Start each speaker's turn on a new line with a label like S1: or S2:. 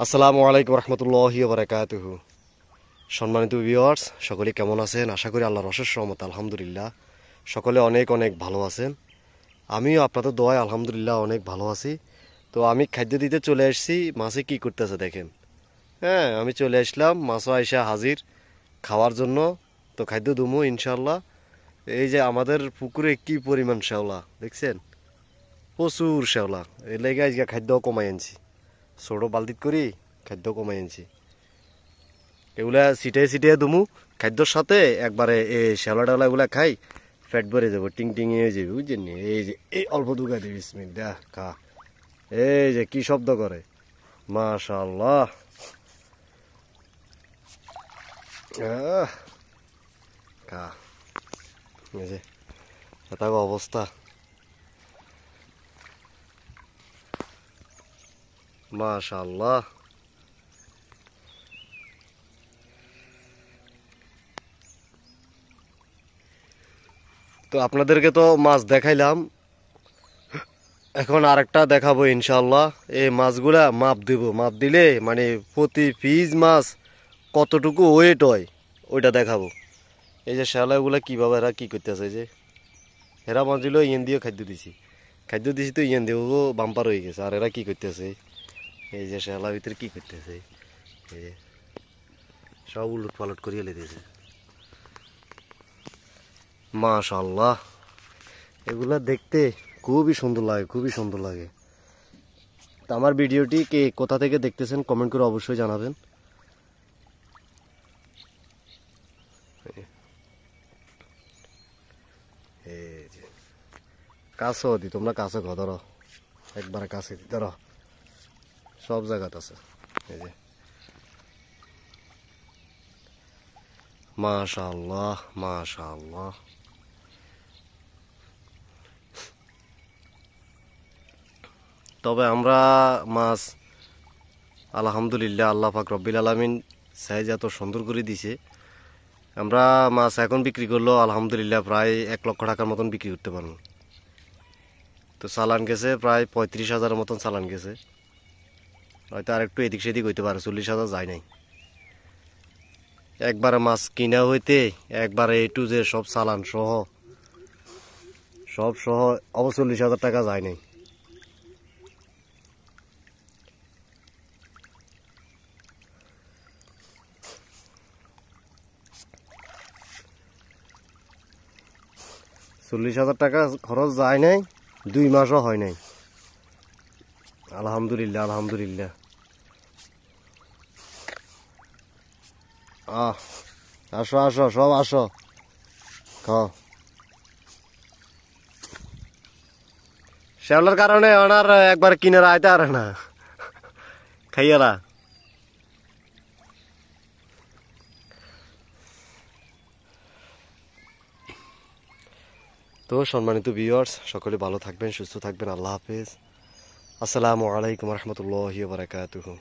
S1: আসসালামু আলাইকুম রহমতুল্লাহি ওয়া বারাকাতুহু। সম্মানিত ভিউয়ার্স, সকলে কেমন আছেন? আশা করি আল্লাহর অশেষ রহমত আলহামদুলিল্লাহ সকলে অনেক অনেক ভালো আছেন। আমিও আপনাদের দোয়ায় আলহামদুলিল্লাহ অনেক ভালো আছি। তো আমি খাদ্য দিতে চলে এসেছি। মাছে কি করতেছে দেখেন। হ্যাঁ, আমি চলে আসলাম, মাছও আইসা হাজির খাওয়ার জন্য। তো খাদ্য দুমু ইনশাল্লাহ। এই যে আমাদের পুকুরে কি পরিমাণ শ্যাওলা দেখছেন, প্রচুর শ্যাওলা। এর লেগে আজকে খাদ্য কমাই আনছি, ছোটো বালতিত করি খাদ্য কমাই আনছি। এগুলা ছিটিয়ে ছিটিয়ে দুমু খাদ্যর সাথে একবারে এই শ্যাওলা টেওলা এগুলা খাই, পেট ভরে যাবো, টিং টিং হয়ে যাবে বুঝছেন নি। এই যে এই অল্প দুগা দিবি বিসমিল্লাহ খা। এই যে কি শব্দ করে, মাশাআল্লাহ। খা। এই যে এটা অবস্থা, মাশাআল্লাহ। তো আপনাদেরকে তো মাছ দেখাইলাম, এখন আরেকটা দেখাবো ইনশাআল্লাহ। এই মাছগুলা মাপ দেব, মাপ দিলে মানে প্রতি পিস মাছ কতটুকু ওয়েট হয় ওইটা দেখাবো। এই যে শ্যাওলাগুলা কীভাবে এরা কী করতেছে, যে এরা মাছগুলো ইয়েন দিয়েও খাদ্য দিছি তো ইয়েন দিয়েও বাম্পার হয়ে গেছে। আর এরা কী করতেছে, এই যে শ্যাওলার ভিতরে কী করতেছে, এই যে সব উলট পালট করিয়ে লেগেছে। মাশাআল্লাহ, এগুলা দেখতে খুবই সুন্দর লাগে, খুবই সুন্দর লাগে। তো আমার ভিডিওটি কে কোথা থেকে দেখতেছেন কমেন্ট করে অবশ্যই জানাবেন। এই যে কাছে দি, তোমরা কাছে ধরো, একবারে কাছে ধরো, সব জায়গাতে আছে। এই যে মাশাআল্লাহ মাশাআল্লাহ। তবে আমরা মাছ আলহামদুলিল্লাহ আল্লাহ পাক রব্বিল আলামিন সাইজ এত সুন্দর করে দিছে। আমরা মাছ এখন বিক্রি করলেও আলহামদুলিল্লাহ প্রায় 1 লক্ষ টাকার মতন বিক্রি করতে পারবো। তো চালান গেছে প্রায় 35,000-এর মতন চালান গেছে, হয়তো আর একটু এদিক সেদিক হইতে পারে, 40,000 যায় নাই। একবারে মাছ কিনা হইতে একবারে টু যে সব চালান সহ সব সহ অবশ্য 40,000 টাকা যায় নাই। $40,000 খরচ যায় নাই, 2 মাসও হয় নাই। আলহামদুলিল্লাহ আলহামদুলিল্লাহ। আসো আসো সব আসো, খাও। শ্যাওলার কারণে ওনার একবার কিনে আইতে আর না খাইয়ালা। তো সম্মানিত ভিউয়ার্স, সকলে ভালো থাকবেন, সুস্থ থাকবেন। আল্লাহ হাফেজ। আসসালামু আলাইকুম রহমতুল্লাহি ওয়া বারাকাতুহু।